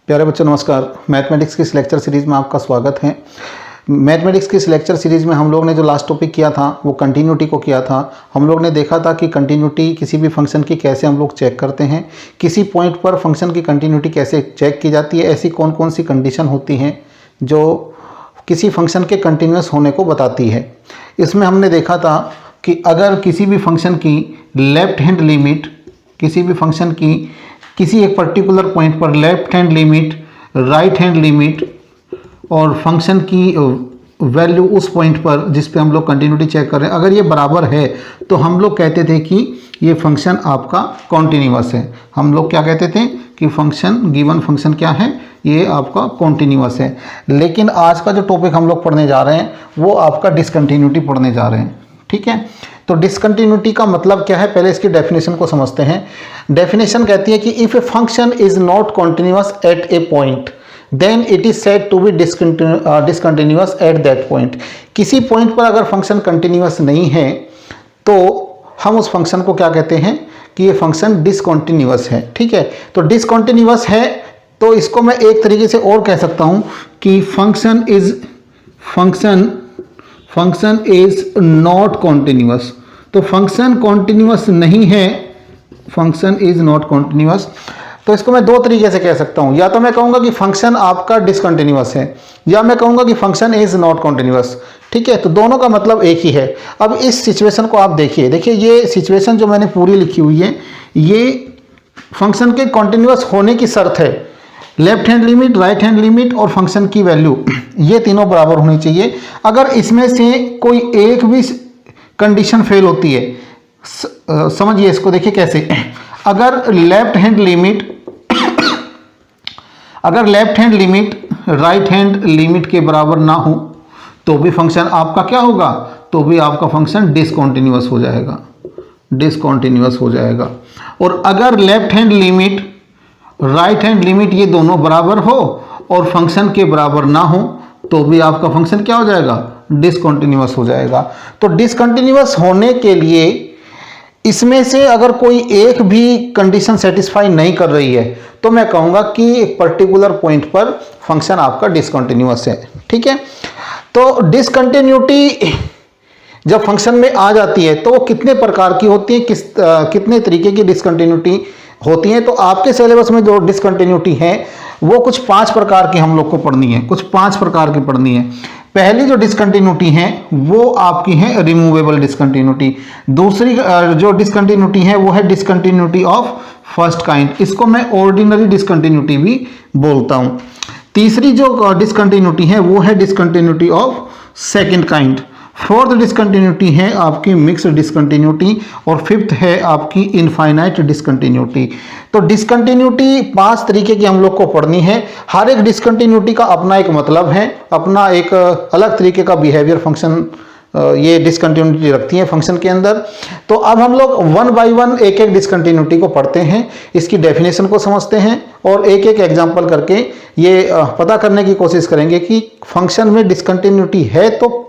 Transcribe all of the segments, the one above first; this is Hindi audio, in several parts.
प्यारे बच्चों नमस्कार। मैथमेटिक्स की इस लेक्चर सीरीज़ में आपका स्वागत है। मैथमेटिक्स की इस लेक्चर सीरीज़ में हम लोग ने जो लास्ट टॉपिक किया था वो कंटिन्यूटी को किया था। हम लोग ने देखा था कि कंटिन्यूटी किसी भी फंक्शन की कैसे हम लोग चेक करते हैं, किसी पॉइंट पर फंक्शन की कंटिन्यूटी कैसे चेक की जाती है, ऐसी कौन कौन सी कंडीशन होती हैं जो किसी फंक्शन के कंटिन्यूस होने को बताती है। इसमें हमने देखा था कि अगर किसी भी फंक्शन की लेफ्ट हैंड लिमिट, किसी भी फंक्शन की किसी एक पर्टिकुलर पॉइंट पर left hand limit, right hand limit और फंक्शन की वैल्यू उस पॉइंट पर जिस पे हम लोग कंटिन्यूटी चेक कर रहे हैं, अगर ये बराबर है तो हम लोग कहते थे कि ये फंक्शन आपका कॉन्टिन्यूअस है। हम लोग क्या कहते थे कि फंक्शन, गिवन फंक्शन क्या है, ये आपका कॉन्टिन्यूअस है। लेकिन आज का जो टॉपिक हम लोग पढ़ने जा रहे हैं वो आपका डिसकंटिन्यूटी पढ़ने जा रहे हैं। ठीक है, तो डिसकंटिन्यूटी का मतलब क्या है, पहले इसकी डेफिनेशन को समझते हैं। डेफिनेशन कहती है कि if a function is not continuous at a point then it is said to be discontinuous at that point. किसी पॉइंट पर अगर फंक्शन कंटिन्यूअस नहीं है तो हम उस फंक्शन को क्या कहते हैं कि ये फंक्शन डिसकंटिन्यूअस है। ठीक है, तो डिसकंटिन्यूअस है तो इसको मैं एक तरीके से और कह सकता हूं कि फंक्शन इज नॉट कॉन्टिन्यूअस। तो फंक्शन कॉन्टिन्यूअस नहीं है, फंक्शन इज नॉट कॉन्टिन्यूअस। तो इसको मैं दो तरीके से कह सकता हूं, या तो मैं कहूंगा कि फंक्शन आपका डिसकंटिन्यूअस है, या मैं कहूंगा कि फंक्शन इज नॉट कॉन्टिन्यूअस। ठीक है, तो दोनों का मतलब एक ही है। अब इस सिचुएशन को आप देखिए, ये सिचुएशन जो मैंने पूरी लिखी हुई है ये फंक्शन के कॉन्टिन्यूअस होने की शर्त है। Left hand limit, right hand limit और फंक्शन की वैल्यू ये तीनों बराबर होनी चाहिए। अगर इसमें से कोई एक भी कंडीशन फेल होती है, समझिए इसको, देखिए कैसे। अगर left hand limit right hand limit के बराबर ना हो तो भी फंक्शन आपका क्या होगा, तो भी आपका फंक्शन डिसकंटिन्यूअस हो जाएगा। और अगर left hand limit, right hand limit ये दोनों बराबर हो और फंक्शन के बराबर ना हो तो भी आपका फंक्शन क्या हो जाएगा, डिसकंटिन्यूअस हो जाएगा। तो डिसकंटिन्यूअस होने के लिए इसमें से अगर कोई एक भी कंडीशन सेटिस्फाई नहीं कर रही है तो मैं कहूंगा कि एक पर्टिकुलर पॉइंट पर फंक्शन आपका डिसकंटिन्यूअस है। ठीक है, तो डिसकंटिन्यूटी जब फंक्शन में आ जाती है तो वो कितने प्रकार की होती है, कितने तरीके की डिसकंटिन्यूटी होती हैं। तो आपके सिलेबस में जो डिसकंटिन्यूटी है वो कुछ 5 प्रकार की हम लोग को पढ़नी है, कुछ 5 प्रकार की पढ़नी है। पहली जो डिसकंटिन्यूटी है वो आपकी है रिमूवेबल डिसकंटिन्यूटी। दूसरी जो डिसकंटिन्यूटी है वो है डिसकंटिन्यूटी ऑफ फर्स्ट काइंड, इसको मैं ऑर्डिनरी डिसकंटिन्यूटी भी बोलता हूं। तीसरी जो डिसकंटिन्यूटी है वो है discontinuity of second kind. Fourth discontinuity है आपकी मिक्स्ड डिसकंटिन्यूटी और फिफ्थ है आपकी इनफाइनाइट डिसकंटिन्यूटी। तो डिसकंटिन्यूटी 5 तरीके की हम लोग को पढ़नी है। हर एक डिसकंटिन्यूटी का अपना एक मतलब है, अपना एक अलग तरीके का बिहेवियर फंक्शन ये डिसकंटिन्यूटी रखती है फंक्शन के अंदर। तो अब हम लोग 1 बाय 1 एक एक डिसकंटिन्यूटी को पढ़ते हैं, इसकी डेफिनेशन को समझते हैं और एक एक एग्जांपल करके ये पता करने की कोशिश करेंगे कि फंक्शन में डिसकंटिन्यूटी है तो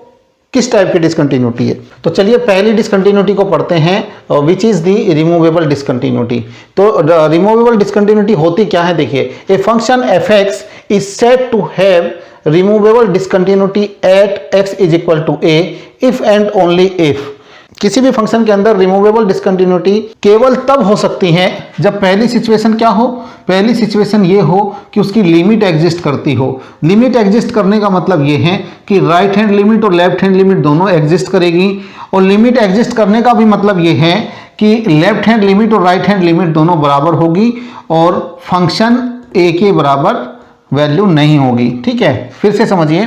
किस टाइप की डिसकंटिन्यूटी है। तो चलिए पहली डिसकंटिन्यूटी को पढ़ते हैं, which is the removable discontinuity. तो रिमूवेबल डिसकंटिन्यूटी होती क्या है, देखिए। A function f x is said to have removable discontinuity at x is equal to a if and only if. किसी भी फंक्शन के अंदर रिमूवेबल डिसकंटिन्यूटी केवल तब हो सकती है जब पहली सिचुएशन क्या हो, पहली सिचुएशन ये हो कि उसकी लिमिट एग्जिस्ट करती हो। लिमिट एग्जिस्ट करने का मतलब ये है कि राइट हैंड लिमिट और लेफ्ट हैंड लिमिट दोनों एग्जिस्ट करेगी। और लिमिट एग्जिस्ट करने का भी मतलब ये है कि लेफ्ट हैंड लिमिट और राइट हैंड लिमिट दोनों बराबर होगी और फंक्शन ए के बराबर वैल्यू नहीं होगी। ठीक है, फिर से समझिए,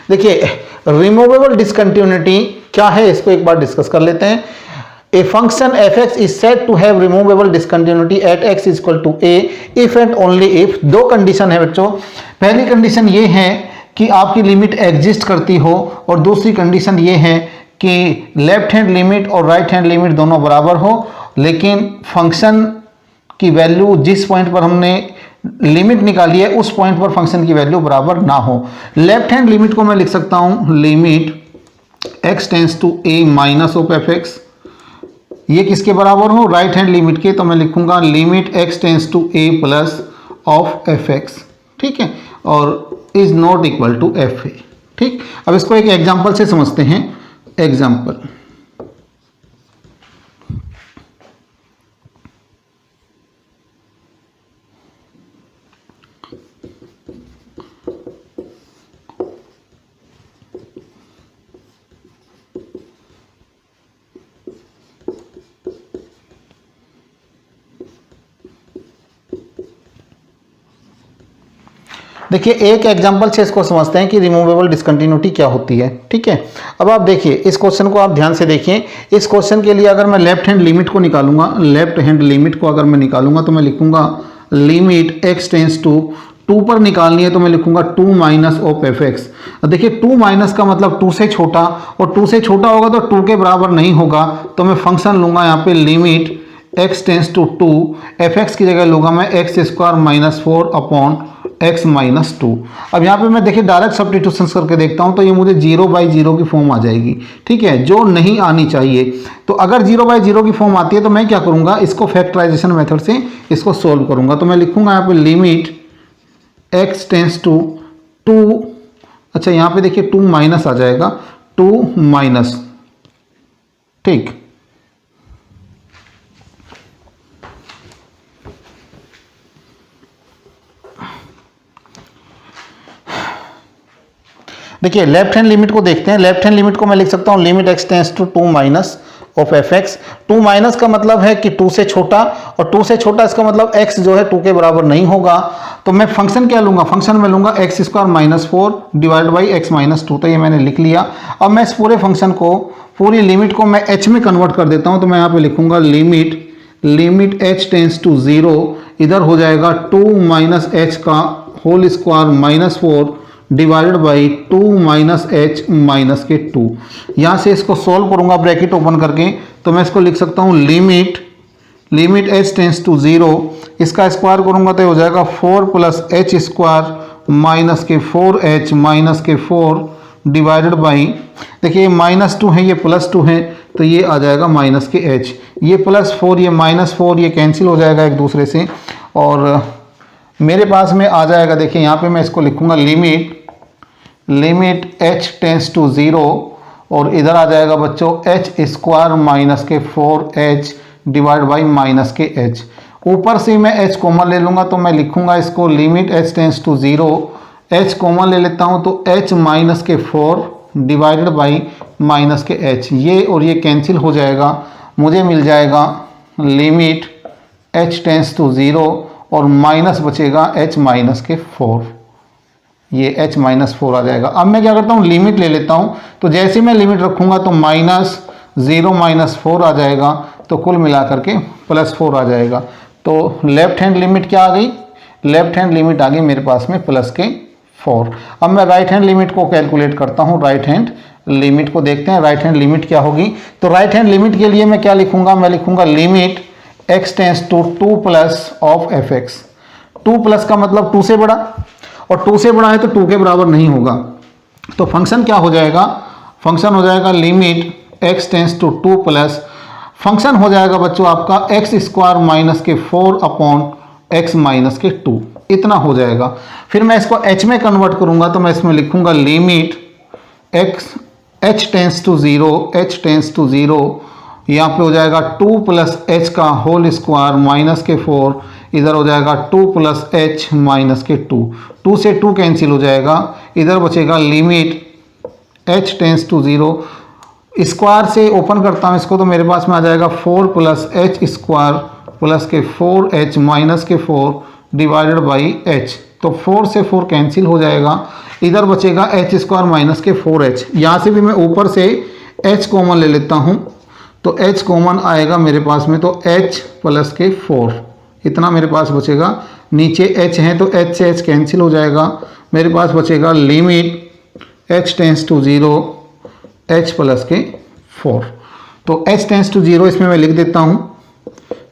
देखिए रिमूवेबल डिसकंटिन्यूटी क्या है इसको एक बार डिस्कस कर लेते हैं। A function f x is said to have removable discontinuity at x is equal to a if and only if. 2 condition है बच्चों। पहली कंडीशन ये है कि आपकी लिमिट एग्जिस्ट करती हो और दूसरी कंडीशन ये है कि लेफ्ट हैंड लिमिट और राइट हैंड लिमिट दोनों बराबर हो लेकिन फंक्शन की वैल्यू जिस पॉइंट पर हमने लिमिट निकाली है उस पॉइंट पर फंक्शन की वैल्यू बराबर ना हो। लेफ्ट हैंड लिमिट को मैं लिख सकता हूं limit x tends to a minus of f x, ये किसके बराबर हो, राइट हैंड लिमिट के। तो मैं लिखूंगा limit x tends to a plus of f x. ठीक है, और is not equal to f है। ठीक, अब इसको एक एग्जांपल से समझते हैं। एग्जांपल, देखिए एक एग्जांपल से इसको समझते हैं कि रिमूवेबल डिसकंटिन्यूटी क्या होती है। ठीक है, अब आप देखिए इस क्वेश्चन को आप ध्यान से देखिए। इस क्वेश्चन के लिए अगर मैं लेफ्ट हैंड लिमिट को निकालूंगा, लेफ्ट हैंड लिमिट को अगर मैं निकालूंगा तो मैं लिखूंगा लिमिट x टेंस टू 2 पर निकालनी है तो मैं लिखूंगा 2 माइनस ऑफ एफ एक्स। देखिए 2 माइनस का मतलब 2 से छोटा, और 2 से छोटा होगा तो 2 के बराबर नहीं होगा, तो मैं फंक्शन लूंगा यहाँ पे limit x tends to 2, f x की जगह लूंगा मैं x square minus 4 upon x minus 2। अब यहाँ पे मैं देखिए डायरेक्ट सब्स्टिट्यूशन करके देखता हूँ तो ये मुझे 0/0 की फॉर्म आ जाएगी। ठीक है, जो नहीं आनी चाहिए। तो अगर 0/0 की फॉर्म आती है तो मैं क्या करूँगा, इसको फैक्टराइजेशन मेथड से इसको सोल्व करूँगा। तो मैं लिखूँगा यहाँ पे लिमिट x टेंस टू 2, अच्छा यहाँ पे देखिए 2 माइनस आ जाएगा, 2 माइनस। ठीक, देखिए लेफ्ट हैंड लिमिट को देखते हैं। लेफ्ट हैंड लिमिट को मैं लिख सकता हूँ limit x tends to 2 minus of f x. 2 minus का मतलब है कि 2 से छोटा, और 2 से छोटा इसका मतलब x जो है 2 के बराबर नहीं होगा। तो मैं फंक्शन क्या लूंगा, फंक्शन में लूंगा x square minus 4 divide by x minus 2। तो ये मैंने लिख लिया। अब मैं इस पूरे फंक्शन को, पूरी लिमिट को मैं h में कन्वर्ट कर देता हूँ। तो मैं यहाँ पे लिखूंगा लिमिट h टेंस टू 0, इधर हो जाएगा 2 माइनस h का whole square minus 4 divided by 2 minus h minus के 2। यहाँ से इसको सॉल्व करूँगा ब्रैकेट ओपन करके, तो मैं इसको लिख सकता हूँ लिमिट एच टेंस टू 0, इसका स्क्वायर करूँगा तो हो जाएगा 4 प्लस एच स्क्वायर माइनस के 4h माइनस के 4 डिवाइडेड बाई, देखिए ये माइनस 2 है, ये प्लस 2 है, तो ये आ जाएगा माइनस के h, ये प्लस 4 ये माइनस 4 ये कैंसिल हो जाएगा एक दूसरे से, और मेरे पास में आ जाएगा, देखिए यहाँ पे मैं इसको लिखूँगा लिमिट h टेंस टू 0, और इधर आ जाएगा बच्चों एच स्क्वायर माइनस के 4h डिवाइड बाई माइनस के h। ऊपर से मैं h कॉमन ले लूँगा तो मैं लिखूँगा इसको limit h tends to 0, h common ले लेता हूँ तो h माइनस के 4 डिवाइडेड बाई माइनस के h, ये और ये कैंसिल हो जाएगा, मुझे मिल जाएगा लिमिट h टेंस टू 0 और माइनस बचेगा h माइनस के 4, ये h माइनस 4 आ जाएगा। अब मैं क्या करता हूँ लिमिट ले लेता हूँ, तो जैसे मैं लिमिट रखूँगा तो माइनस 0 माइनस 4 आ जाएगा, तो कुल मिलाकर के प्लस 4 आ जाएगा। तो लेफ्ट हैंड लिमिट क्या आ गई, लेफ्ट हैंड लिमिट आ गई मेरे पास में प्लस के 4। अब मैं राइट हैंड लिमिट को कैलकुलेट करता हूँ, राइट हैंड लिमिट को देखते हैं राइट हैंड लिमिट क्या होगी। तो राइट हैंड लिमिट के लिए मैं क्या लिखूँगा, मैं लिखूँगा limit x tends to 2 plus of f x. 2 plus का मतलब 2 से बड़ा, और 2 से बड़ा है तो 2 के बराबर नहीं होगा, तो फंक्शन क्या हो जाएगा, फंक्शन हो जाएगा limit x tends to 2 plus, function हो जाएगा बच्चों आपका एक्स स्क्वायर माइनस के 4 अपॉन एक्स माइनस के 2, इतना हो जाएगा। फिर मैं इसको h में कन्वर्ट करूंगा तो मैं इसमें लिखूंगा लिमिट h टेंस टू 0, यहाँ पे हो जाएगा 2 प्लस एच का होल स्क्वायर माइनस के 4, इधर हो जाएगा 2 प्लस एच माइनस के 2, 2 से 2 कैंसिल हो जाएगा, इधर बचेगा limit h tends to 0, square से ओपन करता हूँ इसको तो मेरे पास में आ जाएगा 4 प्लस एच स्क्वायर प्लस के 4h माइनस के 4 डिवाइडेड बाई h, तो 4 से 4 कैंसिल हो जाएगा, इधर बचेगा h स्क्वायर माइनस के 4h। यहाँ से भी मैं ऊपर से h कॉमन ले लेता हूँ, तो h कॉमन आएगा मेरे पास में, तो h प्लस के 4 इतना मेरे पास बचेगा, नीचे h है तो h से h कैंसिल हो जाएगा, मेरे पास बचेगा limit h tends to 0 h plus के 4, तो h टेंस टू 0 इसमें मैं लिख देता हूँ,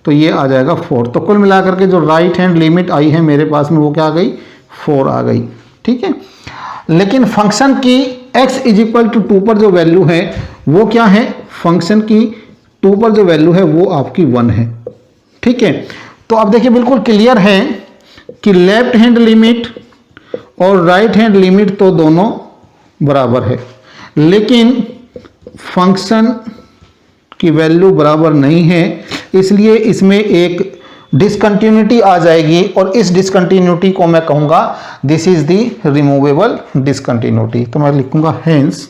तो ये आ जाएगा 4। तो कुल मिलाकर के जो राइट हैंड लिमिट आई है मेरे पास में वो क्या आ गई, 4 आ गई। ठीक है, लेकिन फंक्शन की x इज इक्वल टू 2 पर जो वैल्यू है वो क्या है, फंक्शन की 2 पर जो वैल्यू है वो आपकी 1 है। ठीक है, तो अब देखिए बिल्कुल क्लियर है कि लेफ्ट हैंड लिमिट और राइट हैंड लिमिट तो दोनों बराबर है, लेकिन फंक्शन की वैल्यू बराबर नहीं है, इसलिए इसमें एक डिसकंटिन्यूटी आ जाएगी और इस डिसकंटिन्यूटी को मैं कहूंगा this is the removable discontinuity. तो मैं लिखूंगा hence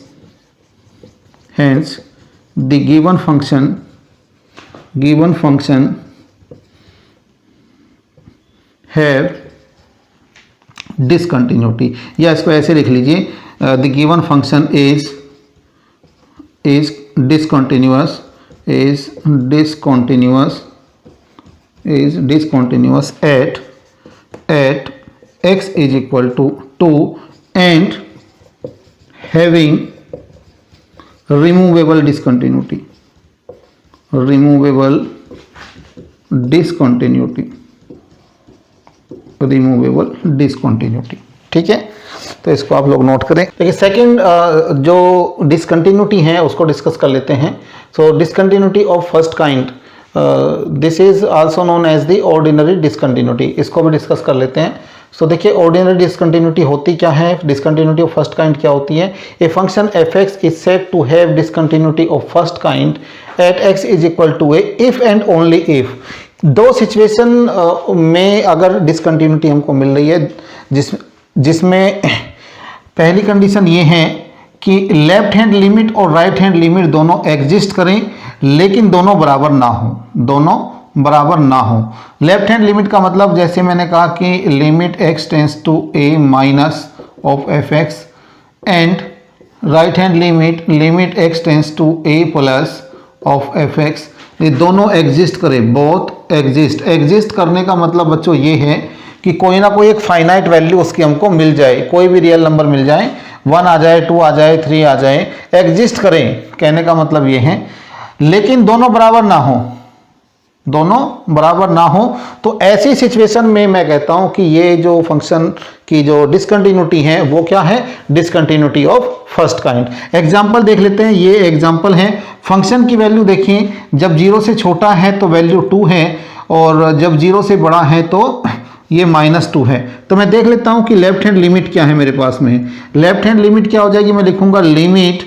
the given function have discontinuity, या इसको ऐसे लिख लीजिए the given function is discontinuous at x is equal to 2 and having removable discontinuity, ठीक है। तो इसको आप लोग नोट करें। देखिए सेकंड जो डिसकंटिन्यूटी है उसको डिस्कस कर लेते हैं। So discontinuity of first kind, this is also known as the ordinary discontinuity, इसको भी डिस्कस कर लेते हैं। सो देखिए ऑर्डिनरी डिसकंटिन्यूटी होती क्या है, डिसकंटिन्यूटी ऑफ फर्स्ट काइंड क्या होती है। A function f x is said to have discontinuity of first kind at x is equal to a if and only if. दो सिचुएशन में अगर डिसकंटिन्यूटी हमको मिल रही है, जिसमें पहली कंडीशन ये है कि लेफ्ट हैंड लिमिट और राइट हैंड लिमिट दोनों एग्जिस्ट करें, लेकिन दोनों बराबर ना हो। लेफ्ट हैंड लिमिट का मतलब जैसे मैंने कहा कि limit x tends to a minus of f x, and right hand limit x tends to a plus of f x, ये दोनों एग्जिस्ट करें, बोथ एग्जिस्ट करने का मतलब बच्चों ये है कि कोई ना कोई एक फाइनाइट वैल्यू उसकी हमको मिल जाए, कोई भी रियल नंबर मिल जाए, 1 आ जाए, 2 आ जाए, 3 आ जाए, एग्जिस्ट करें, कहने का मतलब ये है। लेकिन दोनों बराबर ना हो, तो ऐसी सिचुएशन में मैं कहता हूं कि ये जो फंक्शन की जो डिसकंटिन्यूटी है वो क्या है, discontinuity of first kind. Example देख लेते हैं, ये एग्जाम्पल है। फंक्शन की वैल्यू देखिए, जब 0 से छोटा है तो वैल्यू 2 है, और जब 0 से बड़ा है तो ये -2 है। तो मैं देख लेता हूं कि लेफ्ट हैंड लिमिट क्या है मेरे पास में। लेफ्ट हैंड लिमिट क्या हो जाएगी, मैं लिखूंगा लिमिट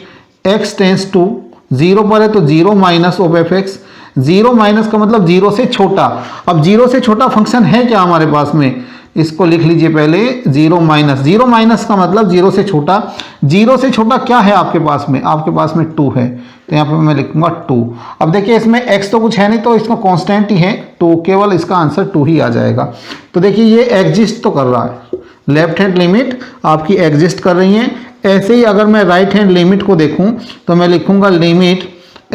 x टेंस टू 0 पर है तो 0 minus of f x, 0 minus का मतलब 0 से छोटा। अब 0 से छोटा फंक्शन है क्या हमारे पास में, इसको लिख लीजिए पहले, 0 माइनस का मतलब 0 से छोटा। 0 से छोटा क्या है आपके पास में, आपके पास में 2 है, तो यहाँ पे मैं लिखूंगा 2। अब देखिए इसमें x तो कुछ है नहीं, तो इसका कांस्टेंट ही है 2, केवल इसका आंसर 2 ही आ जाएगा। तो देखिए ये एग्जिस्ट तो कर रहा है, लेफ्ट हैंड लिमिट आपकी एग्जिस्ट कर रही है। ऐसे ही अगर मैं राइट हैंड लिमिट को देखूं तो मैं लिखूंगा limit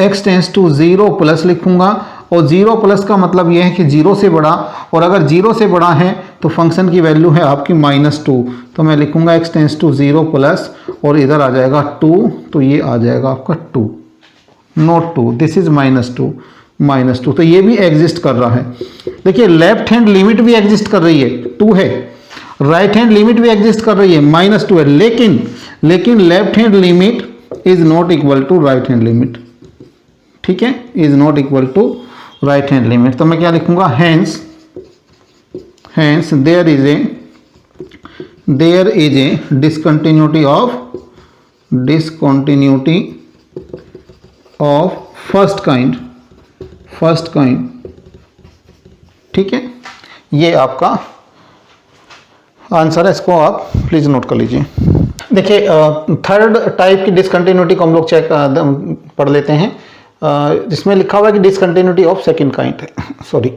x tends to 0 plus लिखूंगा, और 0 प्लस का मतलब यह है कि 0 से बड़ा, और अगर 0 से बड़ा है तो फंक्शन की वैल्यू है आपकी -2, तो मैं लिखूंगा x टेंस टू 0 प्लस, और इधर आ जाएगा 2, तो ये आ जाएगा आपका 2, नॉट 2, दिस इज -2, तो ये भी एग्जिस्ट कर रहा है। देखिए लेफ्ट हैंड लिमिट भी एग्जिस्ट कर रही है, 2 है, राइट हैंड लिमिट भी एग्जिस्ट कर रही है, -2 है, लेकिन left hand limit is not equal to right hand limit, ठीक है, is not equal to right hand limit. तो मैं क्या लिखूंगा, hence there is a discontinuity of first kind, ठीक है, ये आपका आंसर है, इसको आप प्लीज नोट कर लीजिए। देखिए थर्ड टाइप की डिसकंटिन्यूटी को हम लोग पढ़ लेते हैं, जिसमें लिखा हुआ है कि डिसकंटिन्यूटी ऑफ सेकंड काइंड है, सॉरी।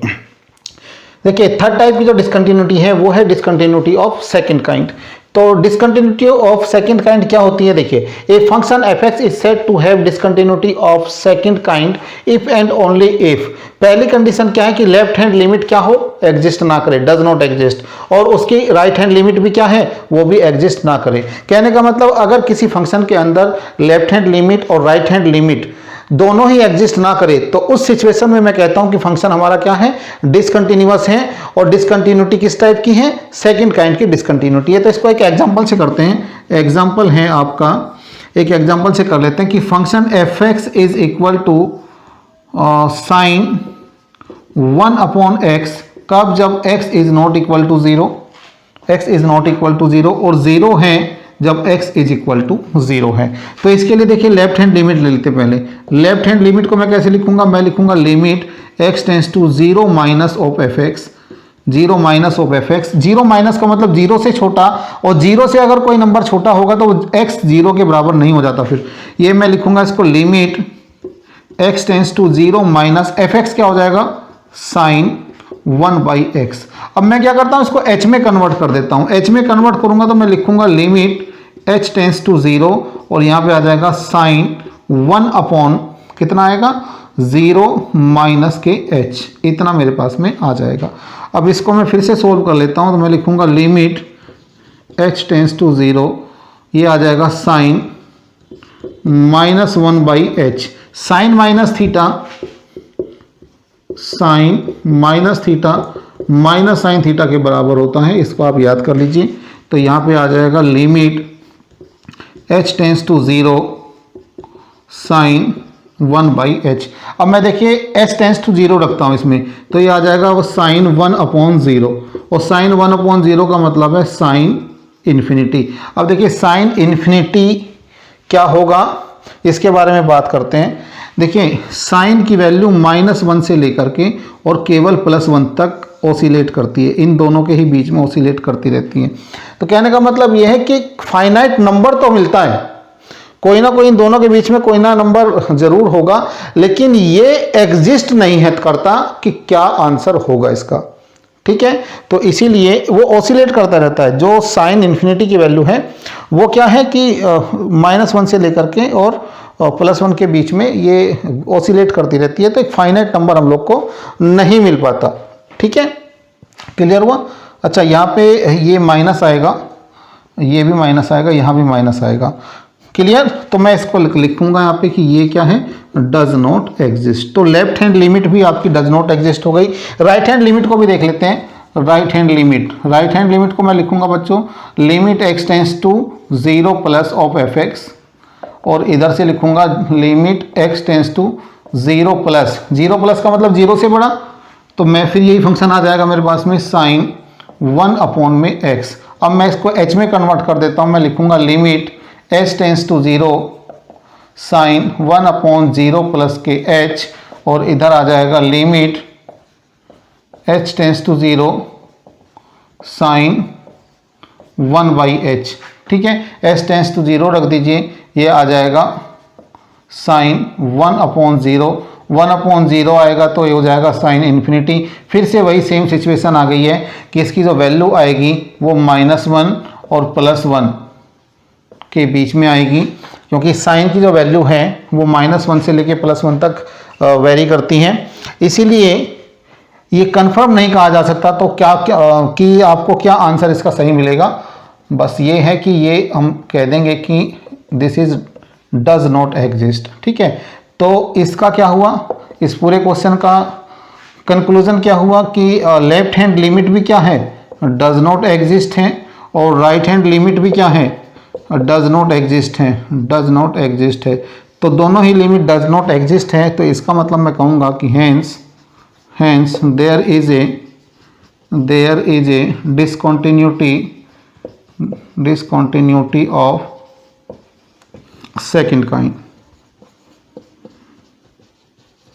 देखिए थर्ड टाइप की जो डिसकंटिन्यूटी है वो है डिसकंटिन्यूटी ऑफ सेकंड काइंड। तो डिसकंटिन्यूटी ऑफ सेकंड काइंड क्या होती है, देखिए a function f x is said to have discontinuity of second kind if and only if. पहली कंडीशन क्या है कि लेफ्ट हैंड लिमिट क्या हो, एग्जिस्ट ना करे, डज नॉट एग्जिस्ट, और उसकी राइट हैंड लिमिट भी क्या है, वो भी एग्जिस्ट ना करे। कहने का मतलब अगर किसी फंक्शन के अंदर लेफ्ट हैंड लिमिट और राइट हैंड लिमिट दोनों ही एग्जिस्ट ना करे, तो उस सिचुएशन में मैं कहता हूं कि फंक्शन हमारा क्या है, डिसकंटिन्यूअस है। और डिसकंटिन्यूटी किस टाइप की है, सेकंड काइंड की डिसकंटिन्यूटी है। तो इसको एक एग्जांपल से करते हैं। एग्जांपल है आपका, एक एग्जांपल से कर लेते हैं कि function f x is equal to sin 1/x, कब, जब x is not equal to 0, x is not equal to 0 और 0 है जब x इज इक्वल टू 0 है। तो इसके लिए देखिए लेफ्ट हैंड लिमिट ले लेते पहले। लेफ्ट हैंड लिमिट को मैं कैसे लिखूंगा, मैं लिखूंगा limit x tends to 0 minus of f x, 0 minus of f x. 0 minus का मतलब 0 से छोटा, और 0 से अगर कोई नंबर छोटा होगा तो x 0 के बराबर नहीं हो जाता। फिर ये मैं लिखूंगा इसको limit x tends to 0 minus f x क्या हो जाएगा, साइन 1/x। अब मैं क्या करता हूं, इसको h में कन्वर्ट कर देता हूं। h में कन्वर्ट करूंगा तो मैं लिखूंगा लिमिट h टेंस टू 0 और यहां पे आ जाएगा साइन 1 अपॉन कितना आएगा, 0 माइनस के h, इतना मेरे पास में आ जाएगा। अब इसको मैं फिर से सोल्व कर लेता हूं तो मैं लिखूंगा लिमिट h टेंस टू 0, ये आ जाएगा sine -1/h। Sine minus theta, sine minus theta minus sine theta के बराबर होता है, इसको आप याद कर लीजिए। तो यहाँ पे आ जाएगा limit h tends to 0 sine 1/h। अब मैं देखिए h टेंस टू 0 रखता हूँ इसमें, तो ये आ जाएगा वो साइन 1/0, और साइन 1/0 का मतलब है साइन इन्फिनिटी। अब देखिए साइन इन्फिनिटी क्या होगा, इसके बारे में बात करते हैं। देखिए साइन की वैल्यू -1 से लेकर के और केवल +1 तक ओसिलेट करती है, इन दोनों के ही बीच में ओसिलेट करती रहती है। तो कहने का मतलब यह है कि फाइनाइट नंबर तो मिलता है, कोई ना कोई इन दोनों के बीच में कोई ना नंबर जरूर होगा, लेकिन ये एग्जिस्ट नहीं है करता कि क्या आंसर होगा इसका, ठीक है। तो इसीलिए वो ओसिलेट करता रहता है। जो साइन इन्फिनिटी की वैल्यू है वो क्या है कि -1 से लेकर के और +1 के बीच में ये ओसिलेट करती रहती है, तो एक फाइनाइट नंबर हम लोग को नहीं मिल पाता, ठीक है। क्लियर हुआ। अच्छा यहाँ पे ये माइनस आएगा, ये भी माइनस आएगा, यहाँ भी माइनस आएगा, क्लियर। तो मैं इसको लिखूंगा यहाँ पे कि ये क्या है, डज नॉट एग्जिस्ट। तो लेफ्ट हैंड लिमिट भी आपकी डज नॉट एग्जिस्ट हो गई। राइट हैंड लिमिट को भी देख लेते हैं। Right hand limit, right hand limit को मैं लिखूंगा बच्चों limit x tends to 0 plus of f x, और इधर से लिखूंगा limit x tends to 0 plus, 0 plus का मतलब 0 से बड़ा, तो मैं फिर यही फंक्शन आ जाएगा मेरे पास में साइन 1/x। अब मैं इसको h में कन्वर्ट कर देता हूँ, मैं लिखूंगा limit h tends to 0 sine 1/0 plus के h, और इधर आ जाएगा limit h tends to 0 sine 1/h, ठीक है। h टेंस टू 0 रख दीजिए, ये आ जाएगा साइन 1/0, 1/0 आएगा तो ये हो जाएगा साइन इन्फिनिटी। फिर से वही सेम सिचुएशन आ गई है कि इसकी जो वैल्यू आएगी वो -1 और +1 के बीच में आएगी, क्योंकि साइन की जो वैल्यू है वो -1 से लेके +1 तक वेरी करती हैं। इसीलिए ये कंफर्म नहीं कहा जा सकता तो क्या कि आपको क्या आंसर इसका सही मिलेगा। बस ये है कि ये हम कह देंगे कि this is does not exist, ठीक है। तो इसका क्या हुआ, इस पूरे क्वेश्चन का कंक्लूजन क्या हुआ कि लेफ्ट हैंड लिमिट भी क्या है, डज नॉट एग्जिस्ट है, और राइट हैंड लिमिट भी क्या है, डज नॉट एग्जिस्ट है, डज नॉट एग्जिस्ट है। तो दोनों ही लिमिट डज नॉट एग्जिस्ट है, तो इसका मतलब मैं कहूँगा कि hence there is a discontinuity of second kind,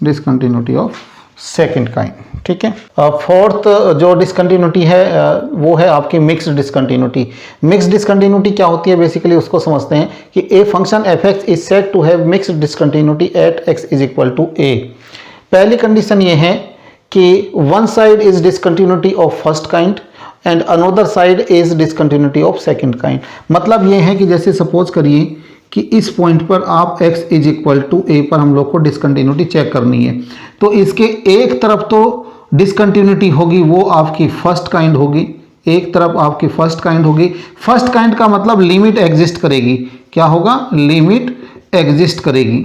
discontinuity of second kind, ठीक है। फोर्थ जो डिसकंटिन्यूटी है वो है आपकी मिक्स्ड डिसकंटिन्यूटी। मिक्स्ड डिसकंटिन्यूटी क्या होती है, बेसिकली उसको समझते हैं कि a function f x is said to have mixed discontinuity at x is equal to a. पहली कंडीशन ये है कि one side is discontinuity of first kind and another side is discontinuity of second kind. मतलब ये है कि जैसे सपोज करिए कि इस पॉइंट पर आप x इज इक्वल टू ए पर हम लोग को डिसकंटिन्यूटी चेक करनी है, तो इसके एक तरफ तो डिसकंटिन्यूटी होगी वो आपकी फर्स्ट काइंड होगी, एक तरफ आपकी फर्स्ट काइंड होगी। फर्स्ट काइंड का मतलब लिमिट एग्जिस्ट करेगी, क्या होगा, लिमिट एग्जिस्ट करेगी,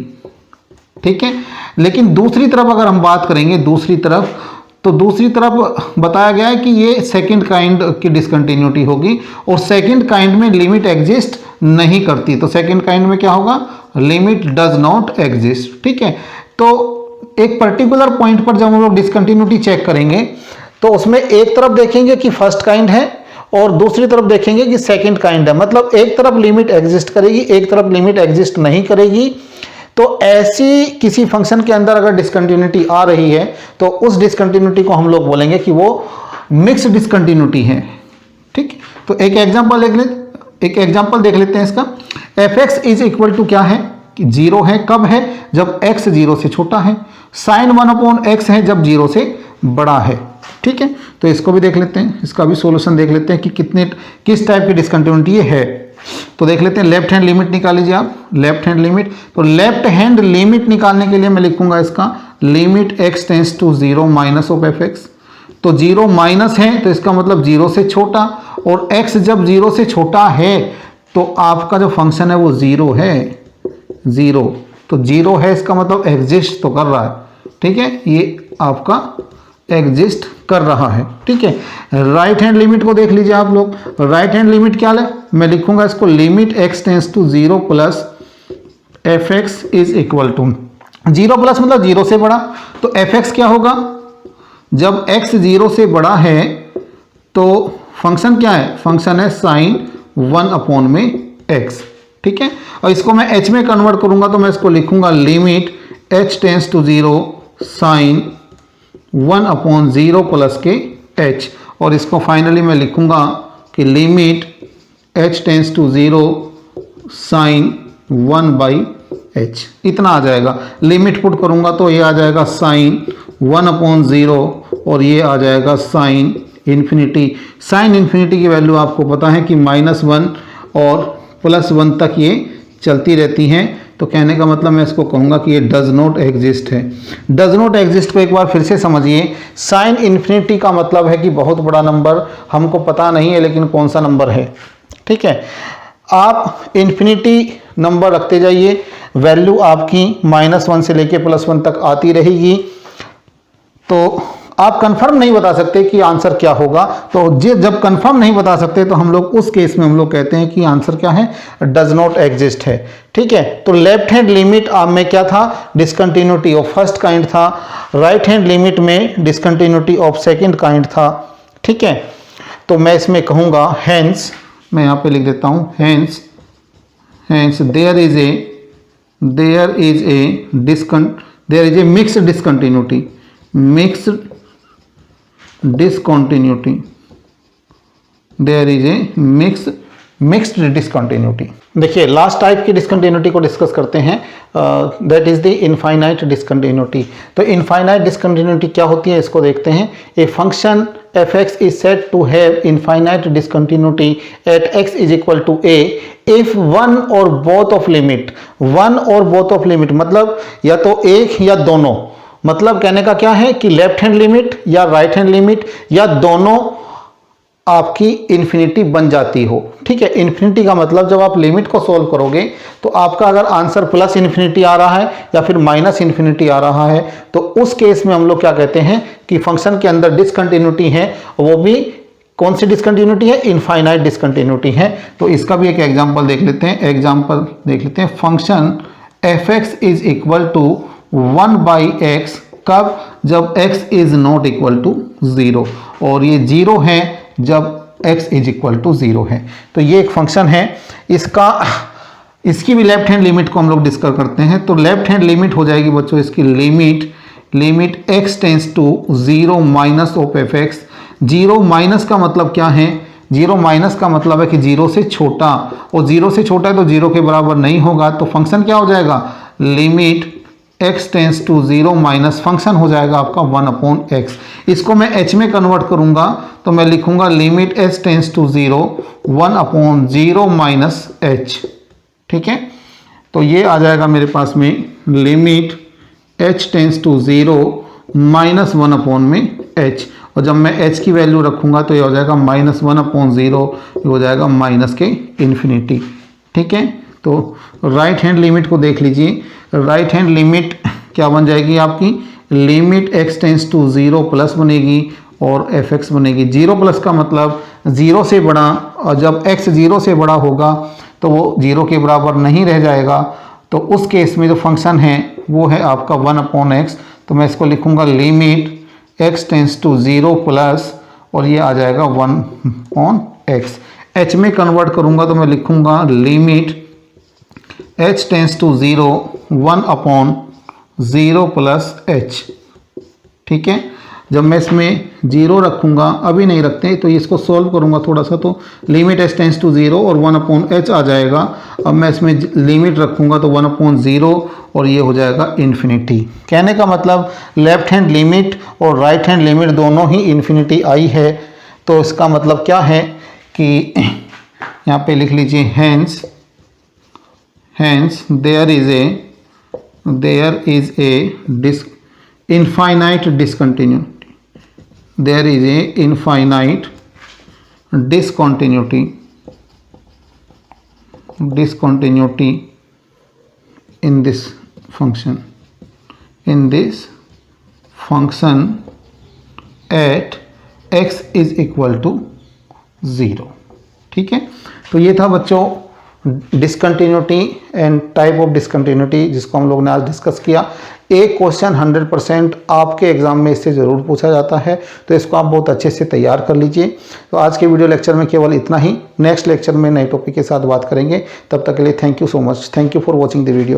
ठीक है। लेकिन दूसरी तरफ अगर हम बात करेंगे दूसरी तरफ, तो दूसरी तरफ बताया गया है कि ये सेकंड काइंड की डिसकंटिन्यूटी होगी, और सेकंड काइंड में लिमिट एग्जिस्ट नहीं करती, तो सेकंड काइंड में क्या होगा, लिमिट डज नॉट एग्जिस्ट, ठीक है। तो एक पर्टिकुलर पॉइंट पर जब हम लोग डिसकंटिन्यूटी चेक करेंगे तो उसमें एक तरफ देखेंगे कि फर्स्ट काइंड है और दूसरी तरफ देखेंगे कि सेकंड काइंड है, मतलब एक तरफ लिमिट एग्जिस्ट करेगी, एक तरफ लिमिट एग्जिस्ट नहीं करेगी। तो ऐसी किसी फंक्शन के अंदर अगर डिसकंटिन्यूटी आ रही है तो उस डिसकंटिन्यूटी को हम लोग बोलेंगे कि वो मिक्स्ड डिसकंटिन्यूटी है। ठीक, तो एक एग्जांपल देख लेते हैं इसका। f(x) इज इक्वल टू क्या है कि 0 है, कब है, जब x 0 से छोटा है। sin 1/x है जब 0 से बड़ा है। ठीक है, तो इसको भी देख लेते हैं, इसका भी सॉल्यूशन देख लेते हैं कि किस टाइप की डिसकंटिन्यूटी ये है। तो देख लेते हैं, लेफ्ट हैंड लिमिट निकाल लीजिए आप, लेफ्ट हैंड लिमिट। तो लेफ्ट हैंड लिमिट निकालने के लिए मैं लिखूंगा इसका limit x tends to 0 minus of f(x). तो 0 माइनस है तो इसका मतलब 0 से छोटा, और x जब 0 से छोटा है तो आपका जो फंक्शन है वो 0 है, 0। तो 0 है इसका मतलब एग्जिस्ट तो कर रहा है। ठीक है, ये आपका एग्जिस्ट कर रहा है। ठीक है, राइट हैंड लिमिट को देख लीजिए आप लोग। राइट हैंड लिमिट क्या है, मैं लिखूंगा इसको limit x tends to 0 plus f(x) is equal to 0 plus मतलब 0 से बड़ा। तो f(x) क्या होगा, जब x 0 से बड़ा है तो फंक्शन क्या है, फंक्शन है sin 1/x। ठीक है, और इसको मैं h में कन्वर्ट करूंगा तो मैं इसको लिखूंगा limit h tends to 0 sin 1/0 plus के h, और इसको फाइनली मैं लिखूंगा कि limit h tends to 0 sin 1/h। इतना आ जाएगा। लिमिट पुट करूंगा तो ये आ जाएगा sin 1/0 और ये आ जाएगा sin इन्फिनिटी। sin इन्फिनिटी की वैल्यू आपको पता है कि -1 और +1 तक ये चलती रहती हैं। तो कहने का मतलब मैं इसको कहूँगा कि ये डज नॉट एग्जिस्ट है। डज नॉट एग्जिस्ट को एक बार फिर से समझिए। साइन इन्फिनिटी का मतलब है कि बहुत बड़ा नंबर, हमको पता नहीं है लेकिन कौन सा नंबर है। ठीक है, आप इन्फिनिटी नंबर रखते जाइए, वैल्यू आपकी -1 से लेके +1 तक आती रहेगी। तो आप कंफर्म नहीं बता सकते कि आंसर क्या होगा। तो जब कंफर्म नहीं बता सकते तो हम लोग उस केस में हम लोग कहते हैं कि आंसर क्या है, डज नॉट एग्जिस्ट है। ठीक है, तो लेफ्ट हैंड लिमिट आप में क्या था, डिसकंटिन्यूटी ऑफ फर्स्ट काइंड था। राइट हैंड लिमिट में डिसकंटिन्यूटी ऑफ सेकंड काइंड था। ठीक है, तो मैं इसमें कहूँगा हेंस, मैं यहाँ पे लिख देता हूँ hence there is a mixed discontinuity, there is a mixed discontinuity. देखिए लास्ट टाइप की डिसकंटिन्यूटी को डिस्कस करते हैं, that is the infinite discontinuity. तो इनफाइनाइट डिसकंटिन्यूटी क्या होती है इसको देखते हैं। A function f(x) is said to have infinite discontinuity at x is equal to a if one or both of limit मतलब या तो एक या दोनों, मतलब कहने का क्या है कि लेफ्ट हैंड लिमिट या राइट हैंड लिमिट या दोनों आपकी इन्फिनिटी बन जाती हो। ठीक है, इन्फिनिटी का मतलब जब आप लिमिट को सोल्व करोगे तो आपका अगर आंसर प्लस इन्फिनिटी आ रहा है या फिर माइनस इन्फिनिटी आ रहा है तो उस केस में हम लोग क्या कहते हैं कि फंक्शन के अंदर डिसकंटिन्यूटी है, वो भी कौन सी डिसकंटिन्यूटी है, इनफाइनाइट डिसकंटिन्यूटी है। तो इसका भी एक एग्जांपल देख लेते हैं। Function f(x) is equal to 1/x, कब, जब x is not equal to 0, और ये 0 है जब x इज इक्वल टू 0 है। तो ये एक फंक्शन है, इसकी भी लेफ्ट हैंड लिमिट को हम लोग डिस्कस करते हैं। तो लेफ्ट हैंड लिमिट हो जाएगी बच्चों इसकी limit x tends to 0 minus of f(x). 0 minus का मतलब क्या है, 0 माइनस का मतलब है कि 0 से छोटा, और 0 से छोटा है तो 0 के बराबर नहीं होगा। तो फंक्शन क्या हो जाएगा, limit x tends to 0 minus function हो जाएगा आपका 1/x। इसको मैं h में कन्वर्ट करूंगा तो मैं लिखूंगा limit h tends to 0 1/0 minus h। ठीक है, तो ये आ जाएगा मेरे पास में limit h tends to 0 minus 1/h, और जब मैं h की वैल्यू रखूंगा तो ये हो जाएगा -1/0, ये हो जाएगा माइनस के इन्फिनिटी। ठीक है, तो राइट हैंड लिमिट को देख लीजिए। राइट हैंड लिमिट क्या बन जाएगी आपकी, limit x tends to 0 plus बनेगी और f(x) बनेगी। 0 प्लस का मतलब 0 से बड़ा, और जब x 0 से बड़ा होगा तो वो 0 के बराबर नहीं रह जाएगा। तो उस केस में जो फंक्शन है वो है आपका 1/x। तो मैं इसको लिखूंगा limit x tends to 0 plus, और ये आ जाएगा 1/x। एक्स। एच में कन्वर्ट करूँगा तो मैं लिखूँगा limit h tends to 0 1/0 plus h. ठीक है, जब मैं इसमें 0 रखूँगा, अभी नहीं रखते तो इसको सॉल्व करूँगा थोड़ा सा, तो लिमिट h टेंस टू 0 और 1/h आ जाएगा। अब मैं इसमें लिमिट रखूँगा तो 1/0 और ये हो जाएगा इन्फिनिटी। कहने का मतलब लेफ्ट हैंड लिमिट और राइट हैंड लिमिट दोनों ही इन्फिनिटी आई है। तो इसका मतलब क्या है कि यहाँ पे लिख लीजिए hence there is a infinite discontinuity. There is a infinite discontinuity in this function at x is equal to 0। ठीक है, तो ये था बच्चों discontinuity and type of discontinuity जिसको हम लोग ने आज डिस्कस किया। एक क्वेश्चन 100% आपके एग्जाम में इससे ज़रूर पूछा जाता है, तो इसको आप बहुत अच्छे से तैयार कर लीजिए। तो आज के वीडियो लेक्चर में केवल इतना ही। नेक्स्ट लेक्चर में नए टॉपिक के साथ बात करेंगे। तब तक के लिए thank you so much. Thank you for watching the video.